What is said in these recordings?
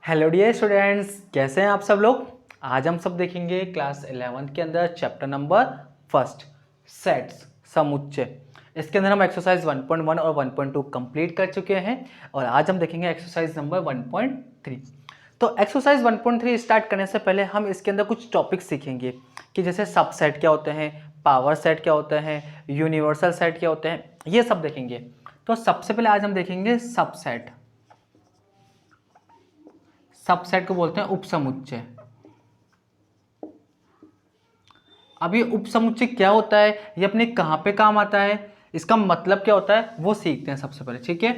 Hello dear students, कैसे हैं आप सब लोग। आज हम सब देखेंगे क्लास 11 के अंदर चैप्टर नंबर फर्स्ट सेट्स समुच्चय। इसके अंदर हम एक्सरसाइज 1.1 और 1.2 कंप्लीट कर चुके हैं और आज हम देखेंगे एक्सरसाइज नंबर 1.3। तो एक्सरसाइज 1.3 स्टार्ट करने से पहले हम इसके अंदर कुछ टॉपिक्स सीखेंगे कि जैसे सबसेट क्या होते हैं, पावर सेट क्या होते हैं, यूनिवर्सल सेट क्या होते हैं, ये सब देखेंगे। तो सबसे पहले आज हम देखेंगे सबसेट। सबसेट को बोलते हैं उपसमुच्चय। अब ये उपसमुच्चय क्या होता है, ये अपने कहाँ पे काम आता है, इसका मतलब क्या होता है, वो सीखते हैं सबसे पहले। ठीक है,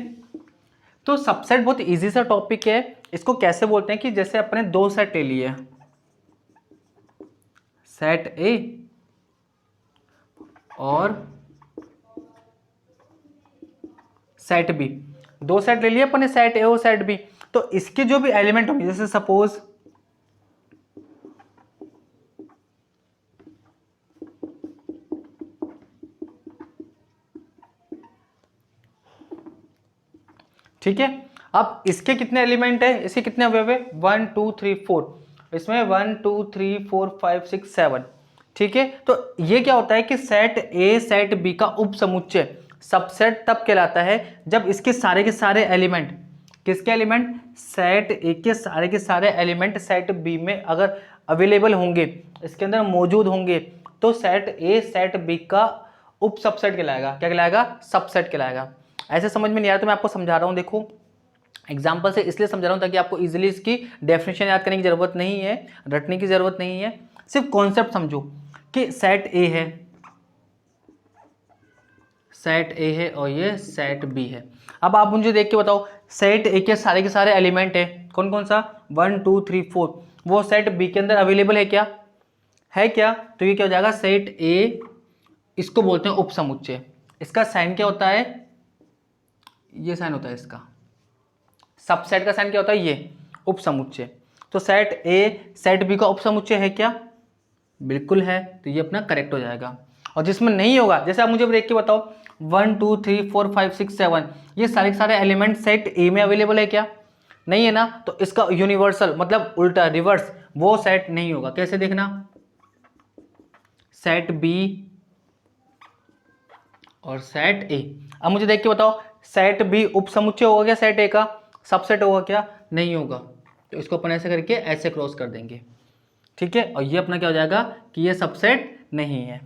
तो सबसेट बहुत इजी सा टॉपिक है। इसको कैसे बोलते हैं कि जैसे अपने दो सेट ले लिए, सेट ए और सेट बी। दो सेट ले लिए अपने, सेट ए और सेट बी। तो इसके जो भी एलिमेंट होंगे, जैसे सपोज ठीक है, अब इसके कितने एलिमेंट है, इसके कितने अवयव है, 1 2 3 4। इसमें 1 2 3 4 5 6 7। ठीक है, तो ये क्या होता है कि सेट ए सेट बी का उपसमुच्चय सबसेट तब कहलाता है जब इसके सारे के सारे एलिमेंट, किसके एलिमेंट, सेट ए के सारे एलिमेंट सेट बी में अगर अवेलेबल होंगे, इसके अंदर मौजूद होंगे, तो सेट ए सेट बी का उप सबसेट कहलाएगा। क्या कहलाएगा, सबसेट कहलाएगा। ऐसे समझ में नहीं आया तो मैं आपको समझा रहा हूं, देखो एग्जाम्पल से इसलिए समझा रहा हूं ताकि आपको इजीली इसकी डेफिनेशन याद करने की जरूरत नहीं है, रटने की जरूरत नहीं है, सिर्फ कॉन्सेप्ट समझो कि सेट ए है, सेट ए है और ये सेट बी है। अब आप मुझे देख के बताओ, सेट ए के सारे एलिमेंट है कौन कौन सा, 1 2 3 4, वो सेट बी के अंदर अवेलेबल है क्या, है क्या, तो ये क्या हो जाएगा, सेट ए, इसको बोलते हैं उपसमुच्चय। इसका साइन क्या होता है, ये साइन होता है इसका। सबसेट का साइन क्या होता है, ये उपसमुच्चय। तो सेट ए सेट बी का उपसमुच्चय है क्या, बिल्कुल है, तो ये अपना करेक्ट हो जाएगा। और जिसमें नहीं होगा, जैसे आप मुझे देख के बताओ 1 2 3 4 5 6 7, ये सारे के सारे एलिमेंट सेट ए में अवेलेबल है क्या, नहीं है ना, तो इसका यूनिवर्सल मतलब उल्टा रिवर्स वो सेट नहीं होगा। कैसे देखना, सेट बी और सेट ए। अब मुझे देख के बताओ, सेट बी उपसमुच्चय होगा क्या, सेट ए का सबसेट होगा क्या, नहीं होगा, तो इसको अपन ऐसे करके ऐसे क्रॉस कर देंगे। ठीक है, और ये अपना क्या हो जाएगा कि ये सबसेट नहीं है।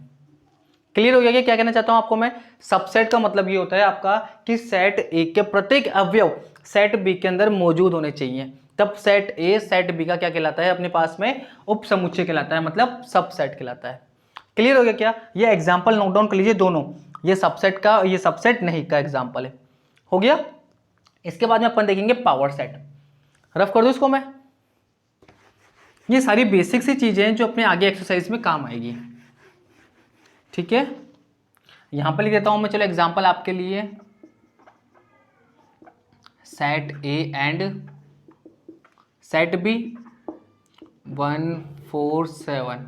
क्लियर हो गया क्या कहना चाहता हूं आपको मैं। सबसेट का मतलब ये होता है आपका कि सेट ए के प्रत्येक अवयव सेट बी के अंदर मौजूद होने चाहिए, तब सेट ए सेट बी का क्या कहलाता है अपने पास में, उपसमुच्चय कहलाता है, मतलब सबसेट कहलाता है। क्लियर हो गया क्या, ये एग्जांपल नोट डाउन कर लीजिए दोनों, ये सबसेट का, ये सबसेट नहीं का एग्जांपल है। हो गया, इसके बाद में अपन देखेंगे पावर सेट। रफ कर दूं इसको मैं, ये सारी बेसिक सी चीजें हैं जो अपने आगे एक्सरसाइज में काम आएगी। ठीक है, यहां पर लिख देता हूं मैं, चलो एग्जांपल आपके लिए, set A and set B 1 4 7,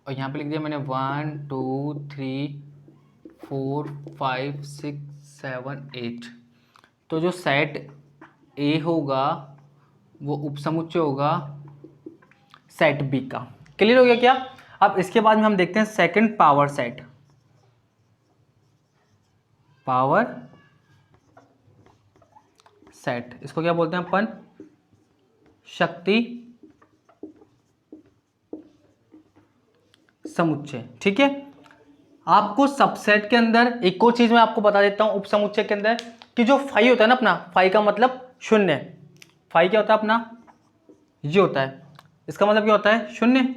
और यहां पे लिख दिया मैंने 1 2 3 4 5 6 7 8। तो जो सेट ए होगा वो उपसमुच्चय होगा सेट बी का। क्लियर हो गया क्या। अब इसके बाद में हम देखते हैं second power set. Power set, इसको क्या बोलते हैं अपन, शक्ति समुच्चय। ठीक है, आपको सबसेट के अंदर एक और चीज मैं आपको बता देता हूं उपसमुच्चय के अंदर, कि जो फाई होता है ना अपना, फाई का मतलब शून्य, फाई क्या होता है अपना, ये होता है, इसका मतलब क्या होता है, शून्य।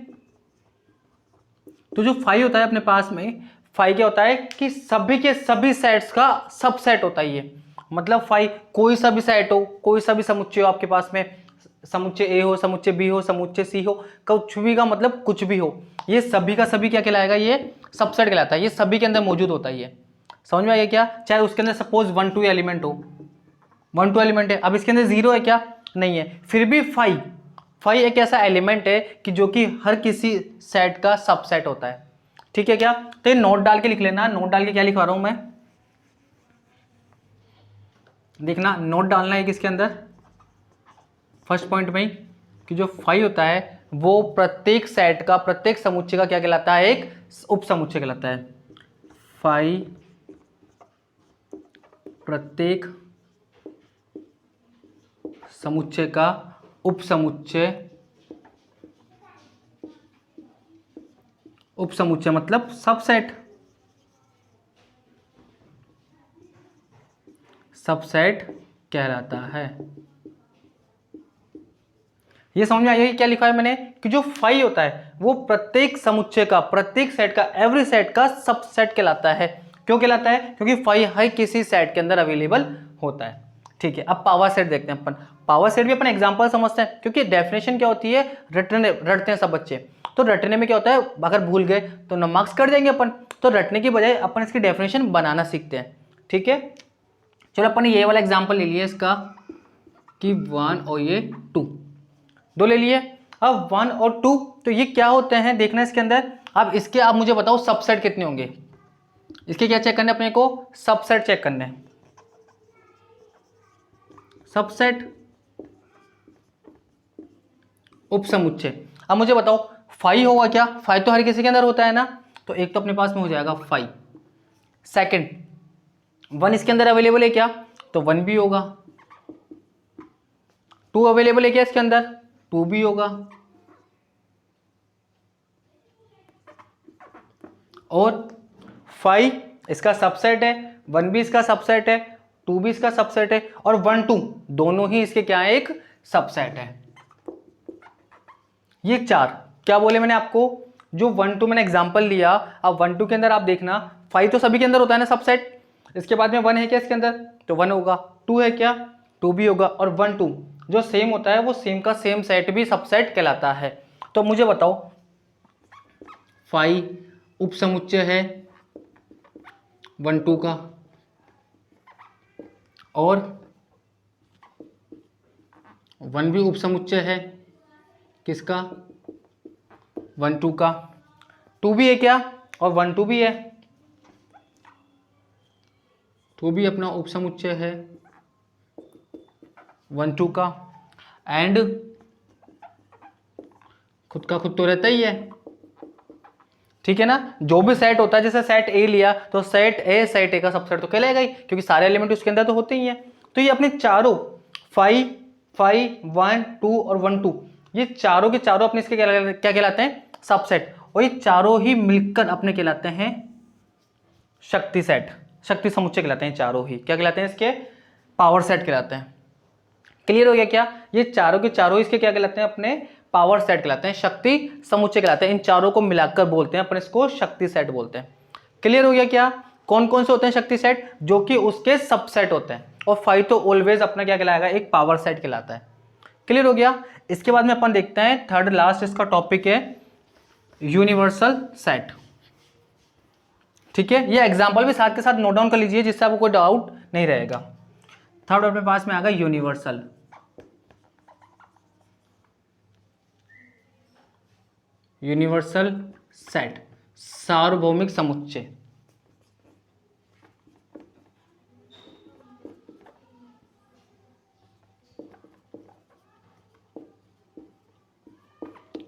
तो जो फाई होता है अपने पास में, फाई क्या होता है कि सभी के सभी सेट्स का सबसेट होता है ये, मतलब फाई कोई सा भी सेट हो, कोई सा भी समुच्चय हो आपके पास में, समुच्चय ए हो, समुच्चय बी हो, समुच्चय सी हो, कुछ भी का मतलब कुछ भी हो, ये सभी का सभी क्या कहलाएगा, ये सबसेट कहलाता है, ये सभी के अंदर मौजूद होता है। ये समझ में आ गया क्या, चाहे उसके अंदर सपोज 1 2 एलिमेंट हो, 1 2 एलिमेंट है, अब इसके अंदर 0 है क्या, नहीं है, फिर भी फाई, फाई एक ऐसा एलिमेंट है कि जो कि हर किसी सेट का सबसेट होता है। ठीक है क्या, तो ये नोट डाल के लिख लेना, नोट डाल के क्या लिखवा रहा हूं मैं, देखना नोट डालना है किसके अंदर, फर्स्ट पॉइंट में ही कि जो फाई होता है वो प्रत्येक सेट का, प्रत्येक समुच्चय का क्या कहलाता है, एक उप समुच्चय कहलाता है। फाई प्रत्येक समुच्चय का उप समुच्चय, उप समुच्चय मतलब सबसेट, सबसेट कहलाता है। ये समझ में आइए क्या लिखा है मैंने कि जो फाई होता है वो प्रत्येक समुच्चय का, प्रत्येक सेट का, एवरी सेट का सबसेट कहलाता है। क्यों कहलाता है? क्योंकि फाई हर किसी सेट के अंदर अवेलेबल होता है। ठीक है, अब पावर सेट देखते हैं अपन। पावर सेट भी अपन एग्जांपल समझते हैं, क्योंकि डेफिनेशन क्या होती है, रटते हैं सब बच्चे। तो रटने में क्या होता है, अगर भूल गए तो न मार्क्स कट जाएंगे अपन। तो रटने की बजाय अपन इसकी डेफिनेशन बनाना सीखते हैं। ठीक है, चलो अपन ने ये वाला एग्जाम्पल ले लिया इसका कि 1 और ये 2, दो ले लिए। अब 1 और 2 तो ये क्या होते हैं देखना इसके अंदर। अब इसके आप मुझे बताओ सबसेट कितने होंगे, इसके क्या चेक करने अपने को, सबसेट चेक करने। सबसेट उप समुच्चय। अब मुझे बताओ फाइव होगा क्या? फाइव तो हर किसी के अंदर होता है ना, तो एक तो अपने पास में हो जाएगा फाइव। सेकंड 1 इसके अंदर अवेलेबल है क्या? तो 1 भी होगा। 2 अवेलेबल है क्या इसके अंदर? 2 भी होगा। और 5 इसका सबसेट है, 1 भी इसका सबसेट है, 2 भी इसका सबसेट है, और 1 2 दोनों ही इसके क्या है, एक सबसेट है। ये 4 क्या बोले मैंने आपको, जो 1 2 मैंने एग्जांपल लिया। अब 1 2 के अंदर आप देखना 5 तो सभी के अंदर होता है ना सबसेट, इसके बाद में 1 है क्या इसके अंदर, तो 1 होगा। 2 है क्या, 2 भी होगा। और 1 2 जो सेम होता है वो सेम का सेम सेट भी सबसेट कहलाता है। तो मुझे बताओ 5 उप समुच्चय है 1 2 का, और 1 भी उप समुच्चय है किसका, 1 2 का। 2 भी है क्या, और 1 2 भी है, 2 भी अपना उप समुच्चय है 1 2 का। एंड खुद का खुद तो रहता ही है, ठीक है ना। जो भी सेट होता है, जैसे सेट ए लिया तो सेट ए का सबसेट तो कहलाएगा ही, क्योंकि सारे एलिमेंट उसके अंदर तो होते ही हैं। तो ये अपने चारों 5 5 1 2 और 1 2 ये चारों के चारों अपने इसके क्या कहलाते हैं, सबसेट। और ये चारों ही मिलकर अपने कहलाते हैं शक्ति सेट, शक्ति समुच्चय कहलाते हैं। चारों ही क्या कहलाते हैं, इसके पावर सेट कहलाते हैं। क्लियर हो गया क्या? ये चारों के चारों इसके क्या कहलाते हैं, अपने पावर सेट कहलाते हैं, शक्ति समुच्चय कहलाते हैं। इन चारों को मिलाकर बोलते हैं अपन, इसको शक्ति सेट बोलते हैं। क्लियर हो गया क्या? कौन कौन से होते हैं शक्ति सेट, जो कि उसके सबसेट होते हैं। और 5 तो ऑलवेज अपना क्या कहलाएगा, एक पावर सेट कहलाता है। क्लियर हो गया? इसके बाद में अपन देखते हैं थर्ड लास्ट इसका टॉपिक है यूनिवर्सल सेट। ठीक है, ये एग्जाम्पल भी साथ के साथ नोट डाउन कर लीजिए, जिससे आपको कोई डाउट नहीं रहेगा। थर्ड अपने पास में आ गया यूनिवर्सल। यूनिवर्सल सेट, सार्वभौमिक समुच्चय।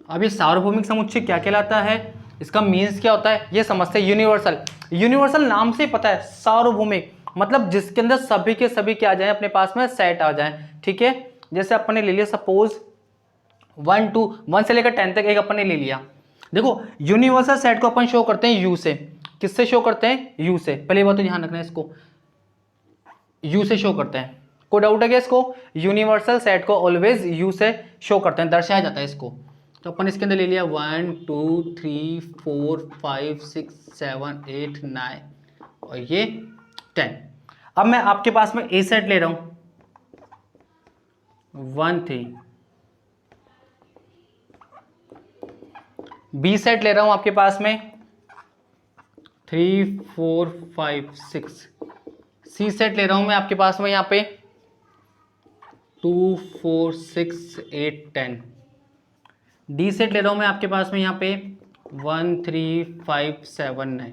अब ये सार्वभौमिक समुच्चय क्या कहलाता है, इसका मीन्स क्या होता है, ये समझते हैं। यूनिवर्सल, यूनिवर्सल नाम से ही पता है, सार्वभौमिक मतलब जिसके अंदर सभी के सभी क्या आ जाए, अपने पास में सेट आ जाए। ठीक है, जैसे अपन ने ले लिया सपोज 1 2 1 से लेकर 10 तक एक अपन ने ले लिया। देखो यूनिवर्सल सेट को अपन शो करते हैं यू से। किससे शो करते हैं, यू से। पहले बात तो ध्यान रखना है, इसको यू से शो करते हैं। कोई डाउट है क्या इसको? यूनिवर्सल सेट को ऑलवेज यू से शो करते हैं, दर्शाया जाता है इसको। तो अपन इसके अंदर ले लिया 1 2 3 4 5 6 7 8 9 और ये 10। अब मैं आपके पास में ए सेट ले रहा हूं 1 3, बी सेट ले रहा हूं आपके पास में 3 4 5 6, सी सेट ले रहा हूं मैं आपके पास में यहाँ पे 2 4 6 8 10, डी सेट ले रहा हूं मैं आपके पास में यहाँ पे 1 3 5 7 9।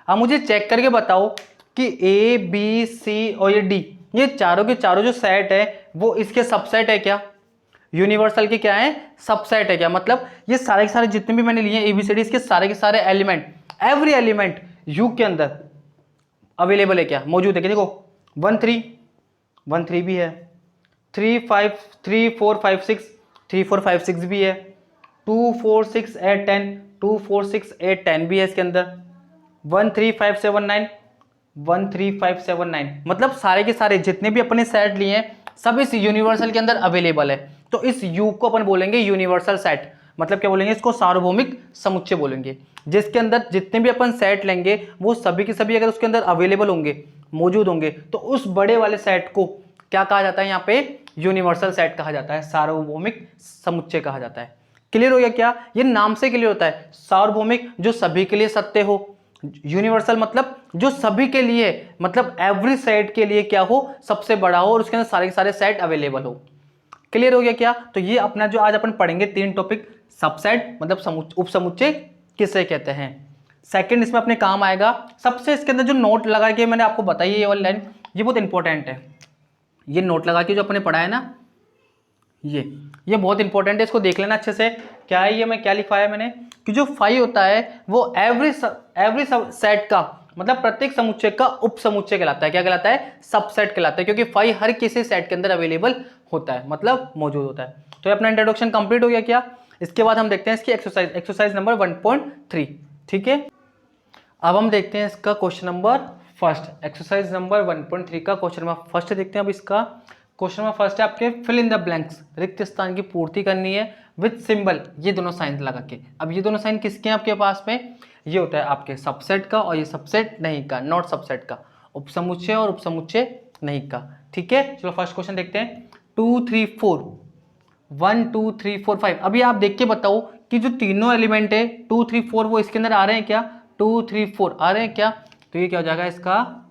अब मुझे चेक करके बताओ कि ए बी सी और ये डी, ये चारों के चारों जो सेट है वो इसके सबसेट है क्या? यूनिवर्सल के क्या है, सबसेट है क्या, मतलब ये सारे के सारे जितने भी मैंने लिए हैं एबीसीडी, इसके सारे के सारे एलिमेंट, एवरी एलिमेंट यू के अंदर अवेलेबल है क्या, मौजूद है क्या। देखो 1 3 भी है, 3 5 3 4 5 6 3 4 5 6 भी है, 2 4 6 8 10 2 4 6 8 10 भी है इसके अंदर, 1 3 5 7 9 1 3 5 7 9, मतलब सारे के सारे जितने भी अपने सेट लिए हैं सब इस यूनिवर्सल के अंदर अवेलेबल है। तो इस यू को अपन बोलेंगे यूनिवर्सल सेट, मतलब क्या बोलेंगे इसको, सार्वभौमिक समुच्चय बोलेंगे, जिसके अंदर जितने भी अपन सेट लेंगे वो सभी के सभी अगर उसके अंदर अवेलेबल होंगे, मौजूद होंगे, तो उस बड़े वाले सेट को क्या कहा जाता है, यहाँ पे यूनिवर्सल सेट कहा जाता है, सार्वभौमिक समुच्चय कहा जाता है। क्लियर हो गया क्या, ये नाम से क्लियर होता है, सार्वभौमिक जो सभी के लिए सत्य हो, यूनिवर्सल मतलब जो सभी के लिए, मतलब एवरी सेट के लिए क्या हो, सबसे बड़ा हो और उसके अंदर सारे के सारे सेट अवेलेबल हो। क्लियर हो गया क्या, तो ये अपना जो आज अपन पढ़ेंगे 3 टॉपिक, सबसेट मतलब उप समुच्चय किसे कहते हैं। सेकंड इसमें अपने काम आएगा, सबसे इसके अंदर जो नोट लगा के मैंने आपको बताई है ये वाली लाइन, ये बहुत इंपॉर्टेंट है, ये नोट लगा के जो अपने पढ़ा है ना, ये बहुत इंपॉर्टेंट है, इसको देख लेना अच्छे से। क्या है ये, मैं क्या लिखवाया मैंने कि जो फाई होता है वो एवरी सेट का, मतलब प्रत्येक समुच्चय का उप समुच्चय कहलाता है, क्या कहलाता है, सबसेट कहलाता है, क्योंकि फाई हर किसी सेट के अंदर अवेलेबल होता है, मतलब मौजूद होता है। तो ये अपना इंट्रोडक्शन कंप्लीट हो गया क्या, इसके बाद हम देखते हैं इसकी एक्सरसाइज नंबर 1.3। ठीक है, अब हम देखते हैं इसका question number first, exercise number 1.3 का क्वेश्चन नंबर फर्स्ट देखते हैं। अब इसका क्वेश्चन नंबर फर्स्ट है आपके, फिल इन द ब्लैंक्स, रिक्त स्थान की पूर्ति करनी है विद सिंबल, ये दोनों साइन लगा के। अब ये दोनों साइन किसके हैं आपके पास में, ये होता है आपके सबसेट का, और ये सबसेट नहीं का, नॉट सबसेट का, उपसमुच्चय और उपसमुच्चय नहीं का। ठीक है, चलो फर्स्ट क्वेश्चन देखते हैं। 2 3 4 1 2 3 4 5, अभी आप देख के बताओ कि जो तीनों एलिमेंट है 2 3 4 वो इसके अंदर आ रहे हैं क्या, 2 3 4 आ रहे हैं क्या, तो ये क्या हो जाएगा, इसका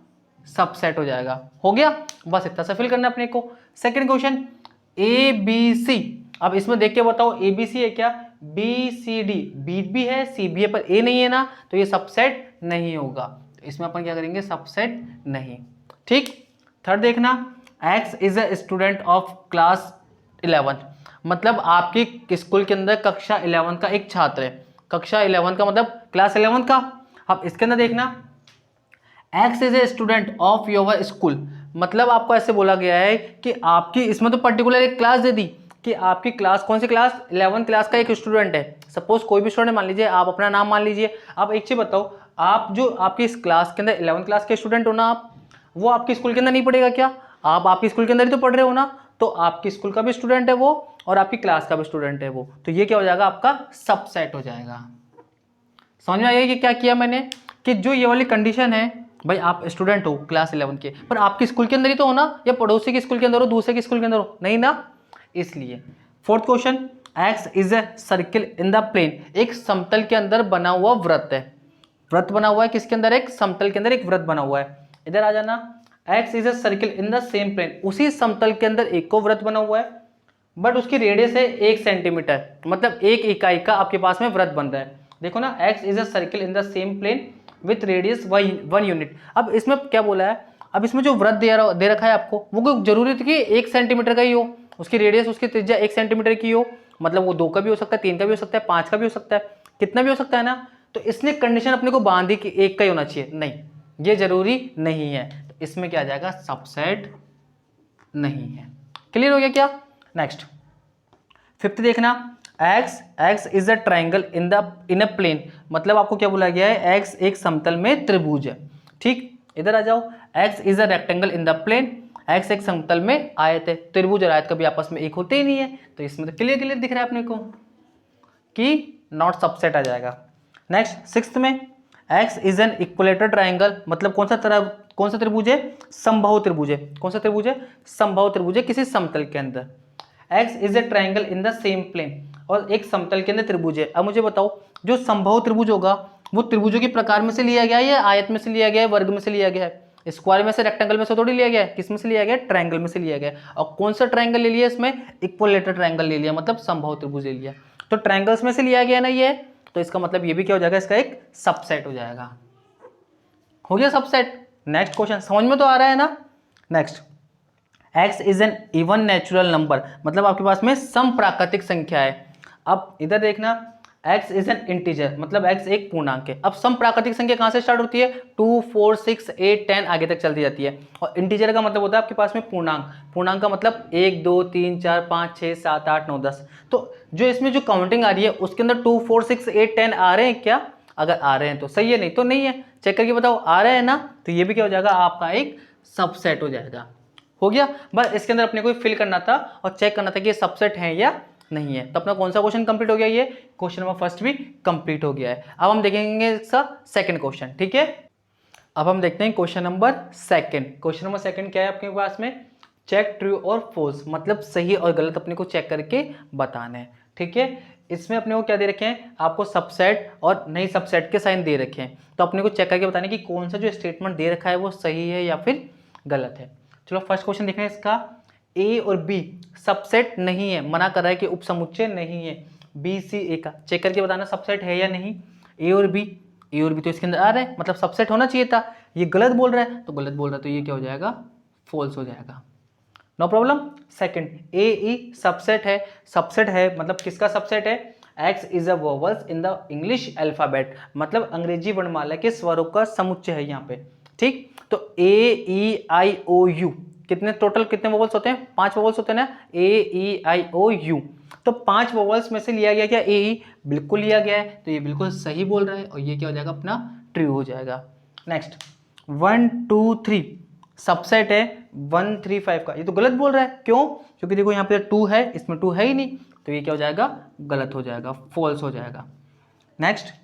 सबसेट हो जाएगा। हो गया, बस इतना सा फिल करना अपने को। Second question, A B C, अब इसमें देख के बताओ ए बी सी है क्या, बी सी डी, बी भी है सी भी है पर ए नहीं है ना, तो ये सबसेट नहीं होगा, तो इसमें अपन क्या करेंगे, सबसेट नहीं। ठीक, थर्ड देखना, X is a student of class 11, मतलब आपकी स्कूल के अंदर कक्षा 11 का एक छात्र है, कक्षा 11 का मतलब क्लास 11 का। अब इसके अंदर देखना, X is a student of your school, मतलब आपको ऐसे बोला गया है कि आपकी, इसमें तो पर्टिकुलर एक क्लास दे दी कि आपकी क्लास कौन सी क्लास, 11 क्लास का एक स्टूडेंट है। सपोज कोई भी स्टूडेंट मान लीजिए, आप अपना नाम मान लीजिए। आप एक चीज बताओ, आप जो आपकी इस क्लास के अंदर 11 क्लास के स्टूडेंट हो ना, आप वो आपकी स्कूल के अंदर नहीं पढ़ेगा क्या, आप आपकी स्कूल के अंदर ही तो पढ़ रहे हो ना, तो आपकी स्कूल का भी स्टूडेंट है वो और आपकी क्लास का भी स्टूडेंट है वो, तो ये क्या हो जाएगा, आपका सबसेट हो जाएगा। समझ में आइए कि क्या किया मैंने, कि जो ये वाली कंडीशन है, भाई आप स्टूडेंट हो क्लास 11 के, पर आपकी स्कूल के अंदर ही तो हो ना, या पड़ोसी की स्कूल के अंदर हो, दूसरे की स्कूल के अंदर हो, नहीं ना, इसलिए। Fourth question, X is a circle in the plane, एक समतल के अंदर बना हुआ वृत्त है, वृत्त बना हुआ है किसके अंदर, एक समतल के अंदर एक वृत्त बना हुआ है। इधर आ जाना, X is a circle in the same plane, उसी समतल के अंदर एक को वृत्त बना हुआ है, बट उसकी रेडियस है 1 सेंटीमीटर, मतलब 1 इकाई का आपके पास में वृत्त बन रहा है। देखो ना, X is a circle in the same plane with radius 1 unit. अब इसमें क्या बोला है, अब इसमें जो वृत्त दे रखा है आपको, वो कोई जरूरी थी कि 1 सेंटीमीटर का ही हो, उसकी रेडियस, उसकी त्रिज्या 1 सेंटीमीटर की हो, मतलब वो 2 का भी हो सकता है, 3 का भी हो सकता है, 5 का भी हो सकता है, कितना भी हो सकता है ना। तो इसने कंडीशन अपने को बांधी कि 1 का ही होना चाहिए, नहीं, ये जरूरी नहीं है, तो इसमें क्या आ जाएगा, सबसेट नहीं है। क्लियर हो गया क्या। नेक्स्ट फिफ्थ देखना, X is a triangle in a plane, मतलब आपको क्या बोला गया है, एक्स एक समतल में त्रिभुज है। ठीक, इधर आ जाओ, X is a rectangle in the plane, X एक समतल में आयत है, त्रिभुज और आयत कभी आपस में एक होते ही नहीं है, तो इसमें तो क्लियर दिख रहा है अपने को कि नॉट सबसेट आ जाएगा। नेक्स्ट सिक्स्थ में, x is an equilateral triangle, मतलब कौन सा त्रिभुज है, समबाहु त्रिभुज है, कौन सा त्रिभुज है, समबाहु त्रिभुज है किसी समतल के अंदर। X is a triangle in the same plane, और एक समतल के अंदर त्रिभुज है। अब मुझे बताओ, जो समबाहु त्रिभुज होगा वो त्रिभुजों के प्रकार में से लिया गया है या आयत में से लिया गया है, वर्ग में से लिया गया है, स्क्वायर में से, रेक्टेंगल में से थोड़ी लिया गया है, किस में से लिया गया है, ट्राइंगल में से लिया गया है। और कौन सा ट्राइंगल ले लिया इसमें, इक्वलेटर ट्राइंगल ले लिया, मतलब समबाहु त्रिभुज ले लिया, तो ट्राइंगल्स में से लिया गया ना ये, तो इसका मतलब ये भी क्या हो जाएगा, इसका एक सबसेट हो जाएगा। हो गया सबसेट। नेक्स्ट क्वेश्चन समझ में तो आ रहा है ना। Next, x is an even natural number, मतलब आपके पास में सम प्राकृतिक संख्या है। अब इधर देखना, x इज एन इंटीजर, मतलब x एक पूर्णांक है। अब सम प्राकृतिक संख्या कहां से स्टार्ट होती है? 2, 4, 6, 8, 10 आगे तक चलती जाती है। और इंटीजर का मतलब होता है आपके पास में पूर्णांक। पूर्णांक का मतलब 1, 2, 3, 4, 5, 6, 7, 8, 9, 10। तो जो इसमें जो काउंटिंग आ रही है उसके अंदर 2, 4, 6, 8, 10 आ रहे हैं क्या? अगर आ रहे हैं तो सही है, नहीं तो नहीं है। चेक करके बताओ, आ रहे हैं ना, तो ये भी क्या हो जाएगा? आपका एक सबसेट हो जाएगा। हो गया। बस इसके अंदर अपने को फिल करना था और चेक करना था कि ये सबसेट है या नहीं है। तो अपना कौन सा क्वेश्चन कंप्लीट हो गया? ये क्वेश्चन नंबर फर्स्ट भी कंप्लीट हो गया है। अब हम देखेंगे इसका सेकंड क्वेश्चन, ठीक है। अब हम देखते हैं question number second. Question number second क्या है आपके पास में? चेक ट्रू और फॉल्स, मतलब सही और गलत अपने को चेक करके बताना है, ठीक है। इसमें अपने को क्या दे रखे हैं? आपको सबसेट और नहीं सबसेट के साइन दे रखे हैं। तो अपने को चेक करके बताना कि कौन सा जो स्टेटमेंट दे रखा है वो सही है या फिर गलत है। चलो फर्स्ट क्वेश्चन देखें इसका। ए और बी सबसेट नहीं है, मना कर रहा है कि उपसमुच्चय नहीं है। बी सी ए का चेक करके बताना सबसेट है या नहीं। ए और बी तो इसके अंदर आ रहा है, मतलब सबसेट होना चाहिए था। ये गलत बोल रहा है, तो गलत बोल रहा है तो ये क्या हो जाएगा? फॉल्स हो जाएगा। No problem. Second, A E subset है। सबसेट है मतलब किसका सबसेट है? X is a vowels in the English alphabet, मतलब अंग्रेजी वर्णमाला के स्वरों का समुच्चय है यहाँ पे, ठीक। तो ए ई आई ओ यू कितने टोटल कितने वोवल्स होते हैं? 5 वोवल्स होते हैं ना, ए ई आई ओ यू। तो 5 वोवल्स में से लिया गया क्या? ए ई, बिल्कुल लिया गया है, तो ये बिल्कुल सही बोल रहा है और ये क्या हो जाएगा? अपना ट्रू हो जाएगा। नेक्स्ट, 1, 2, 3 सबसेट है 1, 3, 5 का, ये तो गलत बोल रहा है। क्यों? क्योंकि देखो यहाँ पे 2 है, इसमें 2 है ही नहीं, तो ये क्या हो जाएगा? गलत हो जाएगा, फॉल्स हो जाएगा। नेक्स्ट,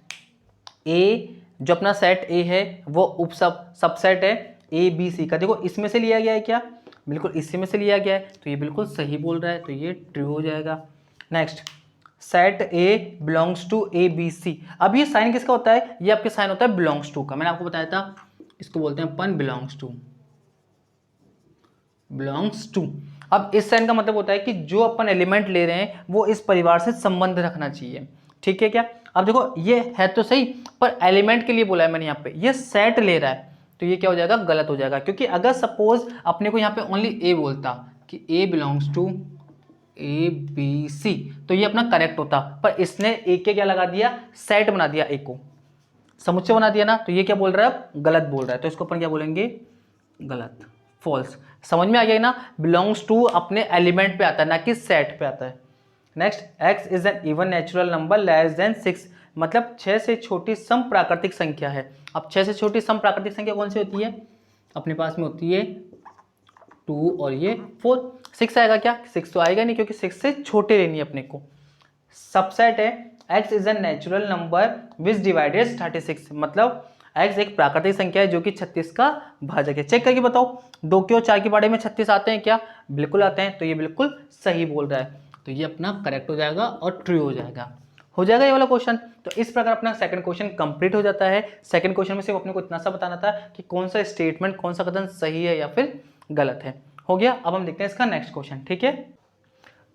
ए जो अपना सेट ए है वो उप सबसेट है ए बी सी का, देखो इसमें से लिया गया है क्या? बिल्कुल इसी में से लिया गया है, तो ये बिल्कुल सही बोल रहा है, तो ये ट्रू हो जाएगा। Next, set A belongs to A B C. अब ये साइन किसका होता है? ये आपके साइन होता है बिलोंग्स टू का, मैंने आपको बताया था, इसको बोलते हैं अपन बिलोंग्स टू। बिलोंग्स टू, अब इस साइन का मतलब होता है कि जो अपन एलिमेंट ले रहे हैं वो इस परिवार से संबंध रखना चाहिए, ठीक है क्या। अब देखो ये है तो सही, पर एलिमेंट के लिए बोला है मैंने यहाँ पे, ये सेट ले रहा है, तो ये क्या हो जाएगा? गलत हो जाएगा। क्योंकि अगर सपोज अपने को यहाँ पे ओनली ए बोलता कि A belongs to A B C, तो ये अपना करेक्ट होता, पर इसने ए के क्या लगा दिया? सेट बना दिया, ए को समुच्चय बना दिया ना, तो ये क्या बोल रहा है? गलत बोल रहा है, तो इसको अपन क्या बोलेंगे? गलत, फॉल्स। समझ में आ गया ना? बिलोंग्स टू अपने एलिमेंट पे आता है, ना कि सेट पे आता है। Next, x is an even natural number less than 6, मतलब 6 से छोटी सम प्राकृतिक संख्या है। अब 6 से छोटी सम प्राकृतिक संख्या कौन सी होती है? अपने पास में होती है 2 और ये 4। 6 आएगा क्या? 6 तो आएगा नहीं, क्योंकि 6 से छोटे लेनी है अपने को। सबसेट है x is an natural number which divided 36, मतलब x एक प्राकृतिक संख्या है जो कि 36 का भाजक है। चेक करके बताओ, 2 के और 4 के पहाड़े में 36 आते हैं क्या? बिल्कुल आते हैं, तो ये बिल्कुल सही बोल रहा है, तो ये अपना करेक्ट हो जाएगा और ट्रू हो जाएगा। हो जाएगा ये वाला क्वेश्चन। तो इस प्रकार अपना सेकंड क्वेश्चन कंप्लीट हो जाता है। सेकंड क्वेश्चन में सिर्फ अपने को इतना सा बताना था कि कौन सा स्टेटमेंट, कौन सा कथन सही है या फिर गलत है। हो गया। अब हम देखते हैं इसका नेक्स्ट क्वेश्चन, ठीक है।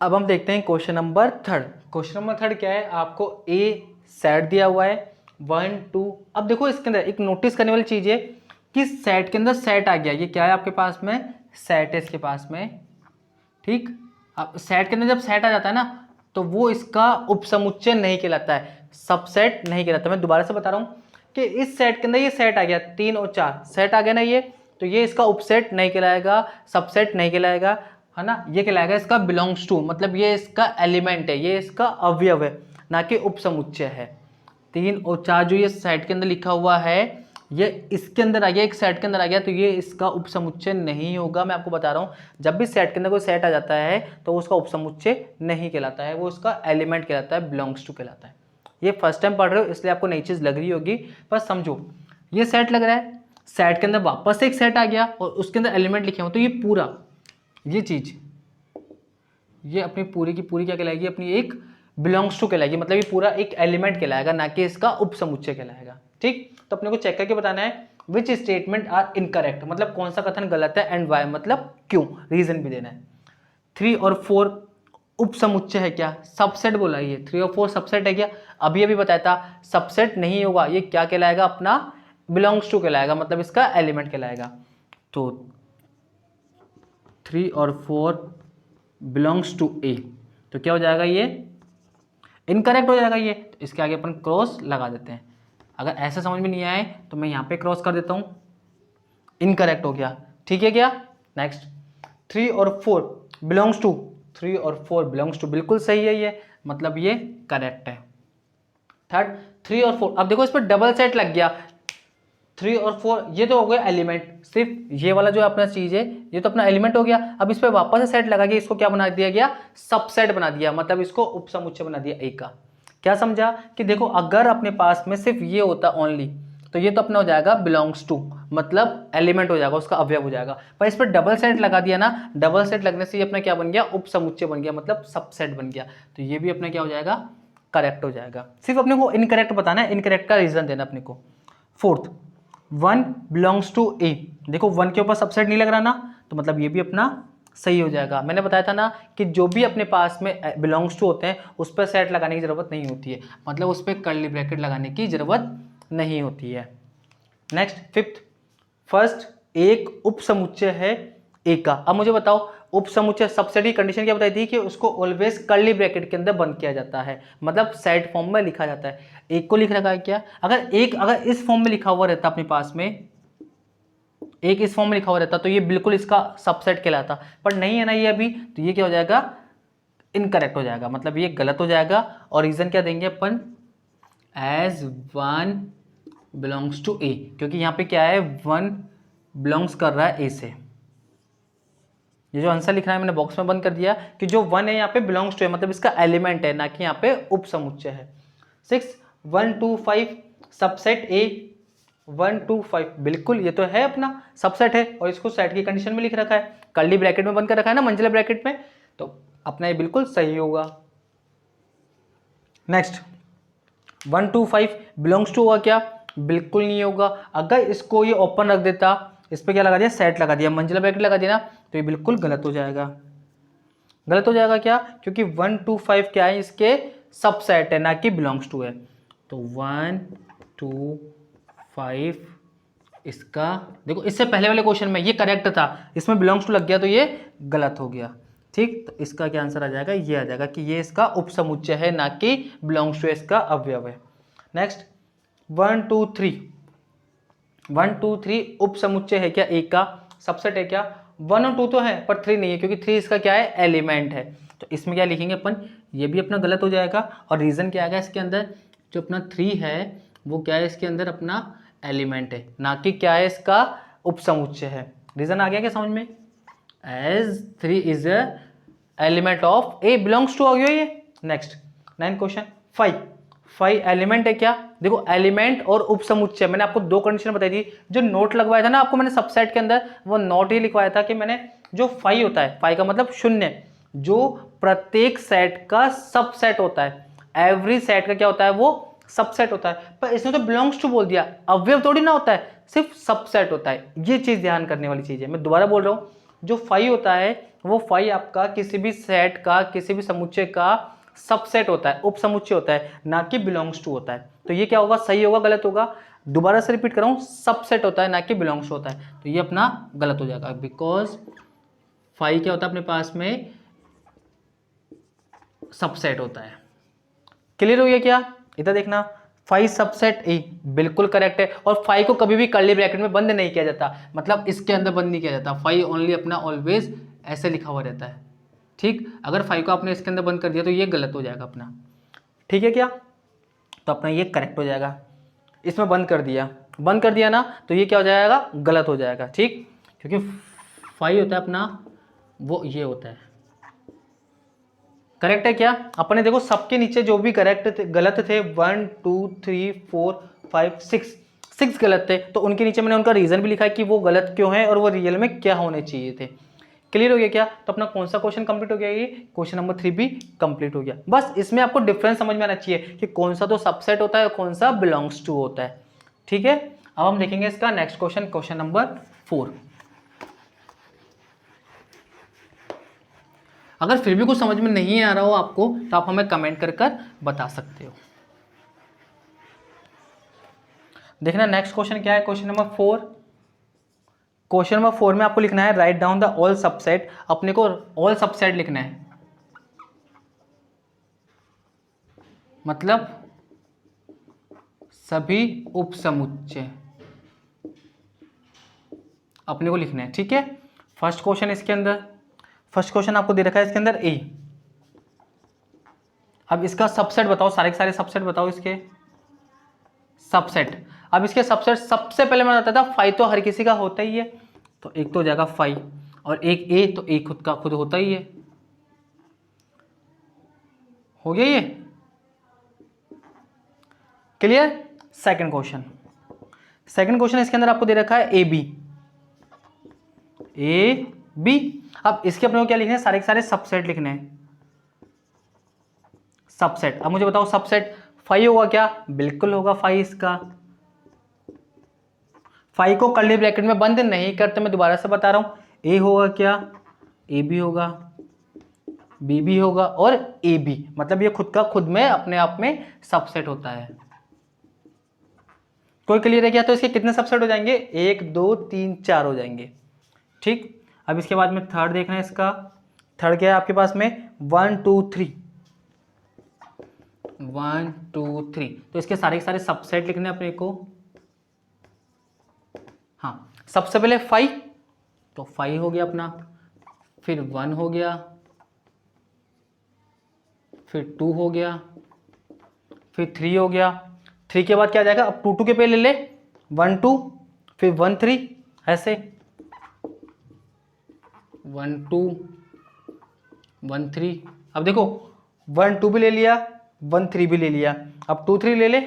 अब हम देखते हैं question number third. Question number third क्या है? आपको ए सेट दिया हुआ है 1, 2। अब देखो इसके अंदर एक नोटिस करने वाली चीज है कि सेट के अंदर सेट आ गया, ये क्या है आपके पास में? सेट है इसके पास में, ठीक। अब सेट के अंदर जब सेट आ जाता है ना, तो वो इसका उपसमुच्चय नहीं कहलाता है, सबसेट नहीं कहलाता। मैं दोबारा से बता रहा हूँ कि इस सेट के अंदर ये सेट आ गया 3 और 4 सेट आ गया ना ये, तो ये इसका उपसेट नहीं कहलाएगा, सबसेट नहीं कहलाएगा, है ना। ये कहलाएगा इसका बिलोंग्स टू, मतलब ये इसका एलिमेंट है, ये इसका अवयव है, ना कि उपसमुच्चय है। 3 और 4 जो ये सेट के अंदर लिखा हुआ है, ये इसके अंदर आ गया, एक सेट के अंदर आ गया, तो ये इसका उपसमुच्चय नहीं होगा। मैं आपको बता रहा हूँ, जब भी सेट के अंदर कोई सेट आ जाता है तो उसका उपसमुच्चय नहीं कहलाता है, वो उसका एलिमेंट कहलाता है, बिलोंग्स टू कहलाता है। ये फर्स्ट टाइम पढ़ रहे हो इसलिए आपको नई चीज़ लग रही होगी, पर समझो ये सेट लग रहा है, सेट के अंदर वापस से एक सेट आ गया और उसके अंदर एलिमेंट लिखे हो, तो ये पूरा ये चीज़ ये अपनी पूरी की पूरी क्या कहलाएगी? अपनी एक बिलोंग्स टू कहलाएगी, मतलब ये पूरा एक एलिमेंट कहलाएगा, ना कि इसका उपसमुच्चय कहलाएगा, ठीक। तो अपने को चेक करके बताना है विच स्टेटमेंट आर इनकरेक्ट, मतलब कौन सा कथन गलत है, एंड वाई मतलब क्यों, रीजन भी देना है। 3 और 4 उपसमुच्चय है क्या? सबसेट बोला, ये 3 और 4 सबसेट है क्या? अभी अभी बताया था सबसेट नहीं होगा, ये क्या कहलाएगा? अपना बिलोंग्स टू कहलाएगा, मतलब इसका एलिमेंट कहलाएगा। तो 3 और 4 बिलोंग्स टू ए, तो क्या हो जाएगा, ये इनकरेक्ट हो जाएगा ये। तो इसके आगे अपन क्रॉस लगा देते हैं। अगर ऐसे समझ में नहीं आए तो मैं यहाँ पे क्रॉस कर देता हूँ, इनकरेक्ट हो गया। ठीक है क्या? नेक्स्ट 3 और 4 बिलोंग्स टू, 3 और 4 बिलोंग्स टू, बिल्कुल सही है ये, मतलब ये करेक्ट है। थर्ड 3 और 4, अब देखो इस पर डबल सेट लग गया, 3 और 4 ये तो हो गया एलिमेंट, सिर्फ ये वाला जो अपना चीज है ये तो अपना एलिमेंट हो गया। अब इस पर वापस से सेट लगा के इसको क्या बना दिया गया, सबसेट बना दिया, मतलब इसको उपसमुच्चय बना दिया ए का। क्या समझा कि देखो अगर अपने पास में सिर्फ ये होता ओनली, तो ये तो अपना हो जाएगा बिलोंग्स टू, मतलब एलिमेंट हो जाएगा, उसका अवयव हो जाएगा। पर इस पर डबल सेट लगा दिया ना, डबल सेट लगने से ये अपना क्या बन गया, उपसमुच्चय बन गया, मतलब सबसेट बन गया। तो ये भी अपना क्या हो जाएगा, करेक्ट हो जाएगा। सिर्फ अपने को इनकरेक्ट बताना है, इनकरेक्ट का रीजन देना अपने को। फोर्थ 1 बिलोंग्स टू ए, देखो 1 के ऊपर सबसेट नहीं लग रहा ना, तो मतलब ये भी अपना सही हो जाएगा। मैंने बताया था ना कि जो भी अपने पास में बिलोंग्स टू होते हैं उस पर सेट लगाने की जरूरत नहीं होती है, मतलब उस पर कर्ली ब्रैकेट लगाने की जरूरत नहीं होती है। नेक्स्ट फिफ्थ, फर्स्ट एक उपसमुच्चय है ए का। अब मुझे बताओ उपसमुच्चय सबसेट की कंडीशन क्या बताई थी कि उसको ऑलवेज कर्ली ब्रैकेट के अंदर बंद किया जाता है, मतलब सेट फॉर्म में लिखा जाता है। एक को लिख रखा है क्या, अगर इस फॉर्म में लिखा हुआ रहता अपने पास में, एक इस फॉर्म में लिखा हुआ रहता तो ये बिल्कुल इसका सबसेट कहलाता, पर नहीं है ना ये अभी, तो ये क्या हो जाएगा, इनकरेक्ट हो जाएगा, मतलब ये गलत हो जाएगा। और रीजन क्या देंगे अपन, एज 1 बिलोंग्स टू ए, क्योंकि यहाँ पे क्या है 1 बिलोंग्स कर रहा है ए से। ये जो आंसर लिख रहा है मैंने बॉक्स में बंद कर दिया कि जो 1 है यहाँ पे बिलोंग्स टू है, मतलब इसका एलिमेंट है, ना कि यहाँ पे उपसमुच्चय है। 6 1 2 5 सबसेट ए 1 2 5, बिल्कुल ये तो है अपना सबसेट है, और इसको सेट की कंडीशन में लिख रखा है, कर्ली ब्रैकेट में बंद कर रखा है ना, मंझले ब्रैकेट में, तो अपना ये बिल्कुल सही होगा। नेक्स्ट 1 2 5 बिलोंग्स टू होगा क्या, बिल्कुल नहीं होगा। अगर इसको ये ओपन रख देता, इस पर क्या लगा दिया, सेट लगा दिया, मंजिला ब्रैकेट लगा दिया ना, तो ये बिल्कुल गलत हो जाएगा। गलत हो जाएगा क्या, क्योंकि 1 2 5 क्या है, इसके सबसेट है, ना कि बिलोंग्स टू है। तो 1 2 5 इसका, देखो इससे पहले वाले क्वेश्चन में ये करेक्ट था, इसमें बिलोंग्स टू लग गया तो ये गलत हो गया। ठीक, तो इसका क्या आंसर आ जाएगा, ये आ जाएगा कि ये इसका उपसमुच्चय है, ना कि बिलोंग्स टू इसका अवयव है। नेक्स्ट 1 2 3 1 2 3 उपसमुच्चय है क्या, एक का सबसेट है क्या, 1 और 2 तो है पर 3 नहीं है, क्योंकि 3 इसका क्या है, एलिमेंट है। तो इसमें क्या लिखेंगे अपन, ये भी अपना गलत हो जाएगा। और रीजन क्या आएगा इसके अंदर, जो अपना 3 है वो क्या है, इसके अंदर अपना एलिमेंट है, ना कि क्या है, इसका उपसमुच्चय है। रीजन आ गया क्या समझ में, as 3 is a element of A belongs to, आ गया ये। नेक्स्ट 9 क्वेश्चन 5 एलिमेंट है क्या, देखो एलिमेंट और उपसमुच्चय, मैंने आपको दो कंडीशन बताई थी। जो नोट लगवाया था ना आपको मैंने सबसेट के अंदर, वो नोट ही लिखवाया था कि मैंने जो 5 होता है, 5 का मतलब शून्य, जो प्रत्येक सेट का सबसेट होता है, एवरी सेट का क्या होता है, वो सबसेट होता है। पर इसने तो बिलोंग्स टू बोल दिया, अवयव थोड़ी ना होता है, सिर्फ सबसेट होता है। ये चीज ध्यान करने वाली चीज है, मैं दोबारा बोल रहा हूं, जो 5 होता है वो 5 आपका किसी भी सेट का, किसी भी समुच्चय का सबसेट होता है, उपसमुच्चय होता है, ना कि बिलोंग्स टू होता है। तो ये क्या होगा, सही होगा गलत होगा, दोबारा से रिपीट कर रहा हूं, सबसेट होता है ना कि बिलोंग्स होता है, तो ये अपना गलत हो जाएगा, बिकॉज 5 क्या होता है अपने पास में, सबसेट होता है। क्लियर हो गया क्या, इधर देखना, 5 सबसेट ए बिल्कुल करेक्ट है। और 5 को कभी भी कर्ली ब्रैकेट में बंद नहीं किया जाता, मतलब इसके अंदर बंद नहीं किया जाता, 5 ओनली अपना ऑलवेज ऐसे लिखा हुआ रहता है। ठीक, अगर 5 को आपने इसके अंदर बंद कर दिया तो ये गलत हो जाएगा अपना। ठीक है क्या, तो अपना ये करेक्ट हो जाएगा, इसमें बंद कर दिया ना, तो ये क्या हो जाएगा, गलत हो जाएगा। ठीक, क्योंकि 5 होता है अपना, वो ये होता है, करेक्ट है क्या। अपने देखो सबके नीचे जो भी करेक्ट थे, गलत थे 1 2 3 4 5 6 गलत थे, तो उनके नीचे मैंने उनका रीजन भी लिखा है कि वो गलत क्यों है और वो रियल में क्या होने चाहिए थे। क्लियर हो गया क्या, तो अपना कौन सा क्वेश्चन कंप्लीट हो गया, ये क्वेश्चन नंबर 3 भी कंप्लीट हो गया। बस इसमें आपको डिफरेंस समझ में आना चाहिए कि कौन सा तो सबसेट होता है और कौन सा बिलोंग्स टू होता है। ठीक है, अब हम देखेंगे इसका नेक्स्ट क्वेश्चन, क्वेश्चन नंबर 4। अगर फिर भी कुछ समझ में नहीं आ रहा हो आपको तो आप हमें कमेंट कर बता सकते हो। देखना नेक्स्ट क्वेश्चन क्या है, क्वेश्चन नंबर 4। क्वेश्चन नंबर 4 में आपको लिखना है write down the all subset. अपने को ऑल सबसेट लिखना है, मतलब सभी उपसमुच्चय अपने को लिखना है। ठीक है, फर्स्ट क्वेश्चन इसके अंदर, फर्स्ट क्वेश्चन आपको दे रखा है इसके अंदर ए। अब इसका सबसेट बताओ, सारे के सारे सबसेट बताओ इसके सबसेट। अब इसके सबसेट सबसे पहले मैं बताता था फाइव तो हर किसी का होता ही है, तो एक तो हो जाएगा फाइव और एक ए, तो ए खुद का खुद होता ही है। हो गया ये clear. Second question, second question इसके अंदर आपको दे रखा है ए बी, ए बी। अब इसके अपने को क्या लिखना है, सारे के सारे सबसेट लिखने हैं, सबसेट। अब मुझे बताओ सबसेट फाइव होगा क्या, बिल्कुल होगा फाइव। इसका फाइव को कर्ली ब्रैकेट में बंद नहीं करते, मैं दोबारा से बता रहा हूं। ए होगा क्या, ए बी होगा, बी बी होगा और ए बी, मतलब ये खुद का खुद में अपने आप में सबसेट होता है। कोई क्लियर है क्या? तो इसके कितने सबसेट हो जाएंगे, 1 2 3 4 हो जाएंगे। ठीक, अब इसके बाद में थर्ड देखना है इसका। थर्ड क्या है आपके पास में 1 2 3, 1 2 3, तो इसके सारे के सारे सबसेट लिखने अपने को। हाँ, सबसे पहले 5, तो 5 हो गया अपना, फिर 1 हो गया, फिर 2 हो गया, फिर 3 हो गया। 3 के बाद क्या आ जाएगा, अब 2 2 के पे ले ले, 1 2, फिर 1 3, ऐसे 1 2 1 3। अब देखो 1 2 भी ले लिया, 1 3 भी ले लिया, अब 2 3 ले ले।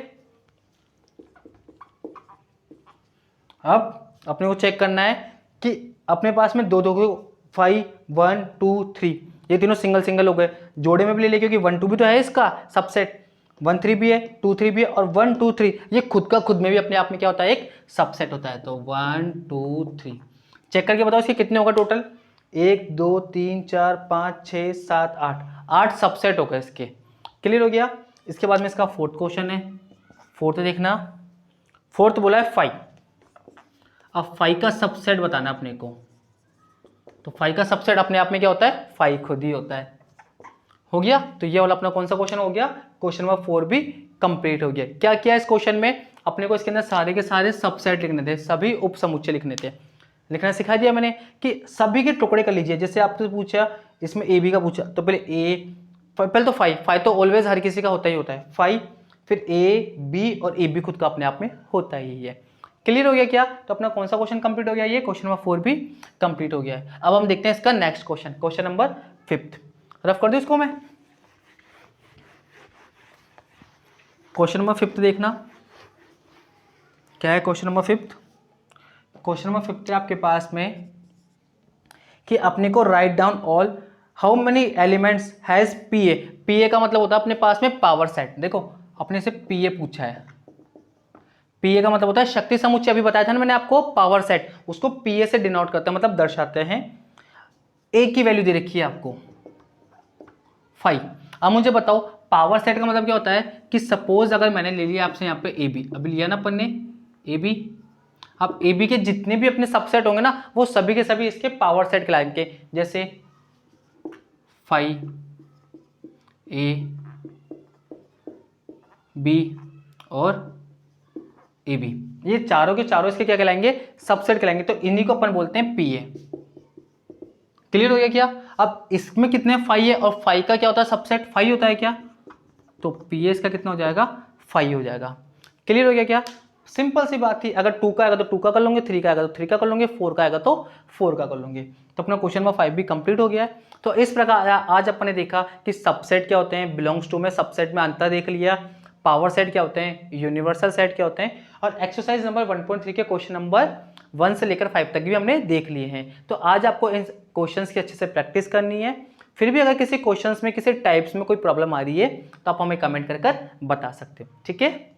अब अपने को चेक करना है कि अपने पास में दो दो 5 1 2 3, ये तीनों सिंगल सिंगल हो गए। जोड़े में भी ले ले, क्योंकि 1 2 भी तो है इसका सबसेट, 1 3 भी है, 2 3 भी है और 1 2 3 ये खुद का खुद में भी अपने आप में क्या होता है, एक सबसेट होता है। तो 1 2 3 चेक करके बताओ इसके कितने होगा टोटल, 1 2 3 4 5 6 7 8, 8 सबसेट हो गए इसके। क्लियर हो गया। इसके बाद में इसका फोर्थ क्वेश्चन है। फोर्थ देखना, फोर्थ बोला है 5। अब 5 का सबसेट बताना अपने को, तो 5 का सबसेट अपने आप में क्या होता है, 5 खुद ही होता है। हो गया, तो ये वाला अपना कौन सा क्वेश्चन हो गया, क्वेश्चन नंबर 4 भी कंप्लीट हो गया। क्या किया इस क्वेश्चन में, अपने को इसके अंदर सारे के सारे सबसेट लिखने थे, सभी उप समुच्चय लिखने थे। लिखना सिखा दिया मैंने कि सभी के टुकड़े कर लीजिए। जैसे आपसे पूछा इसमें ए बी का पूछा, तो पहले तो 5 तो ऑलवेज हर किसी का होता ही होता है 5, फिर ए बी और ए बी खुद का अपने आप में होता ही है। क्लियर हो गया क्या? तो अपना कौन सा क्वेश्चन कंप्लीट हो गया, ये क्वेश्चन नंबर 4 भी कंप्लीट हो गया है। अब हम देखते हैं इसका next question, question number 5। Rough कर दूं इसको मैं। क्वेश्चन नंबर 5 देखना क्या है। क्वेश्चन नंबर 5, क्वेश्चन नंबर 5 है आपके पास में कि अपने को write down all how many elements has PA. PA का मतलब होता है अपने पास में पावर सेट। देखो अपने से पीए पूछा है, पीए का मतलब होता है शक्ति समुच्चय। अभी बताया था ना मैंने आपको, पावर सेट उसको पीए से डिनोट करते हैं, मतलब दर्शाते हैं। ए की वैल्यू दे रखी है आपको 5। अब मुझे बताओ पावर सेट का मतलब क्या होता है कि सपोज अगर मैंने ले लिया आपसे यहाँ पे ए बी, अभी लिया ना अपन ने ए बी, अब ए बी के जितने भी अपने सबसेट होंगे ना, वो सभी के सभी इसके पावर सेट कहलाएंगे। जैसे 5 ए बी और ए बी, ये चारों के चारों इसके क्या कहलाएंगे, सबसेट कहलाएंगे। तो इन्हीं को अपन बोलते हैं पीए। क्लियर हो गया क्या? अब इसमें कितने 5 है और 5 का क्या होता है, सबसेट 5 होता है क्या, तो पीए इसका कितना हो जाएगा, 5 हो जाएगा। क्लियर हो गया क्या? सिंपल सी बात थी। अगर 2 का आएगा तो 2 का कर लोगे, 3 का आएगा तो 3 का कर लोगे, 4 का आएगा तो 4 का कर लोगे। तो अपना क्वेश्चन नंबर 5 भी कंप्लीट हो गया है। तो इस प्रकार आज अपन ने देखा कि सबसेट क्या होते हैं, बिलोंग्स टू में सबसेट में अंतर देख लिया, पावर सेट क्या होते हैं, यूनिवर्सल सेट क्या होते हैं, और एक्सरसाइज नंबर 1.3 के क्वेश्चन नंबर 1 से लेकर 5 तक भी हमने देख लिए हैं। तो आज आपको इन क्वेश्चंस की अच्छे से प्रैक्टिस करनी है। फिर भी अगर किसी क्वेश्चंस में किसी टाइप्स में कोई प्रॉब्लम आ रही है तो आप हमें कमेंट कर बता सकते हो। ठीक है।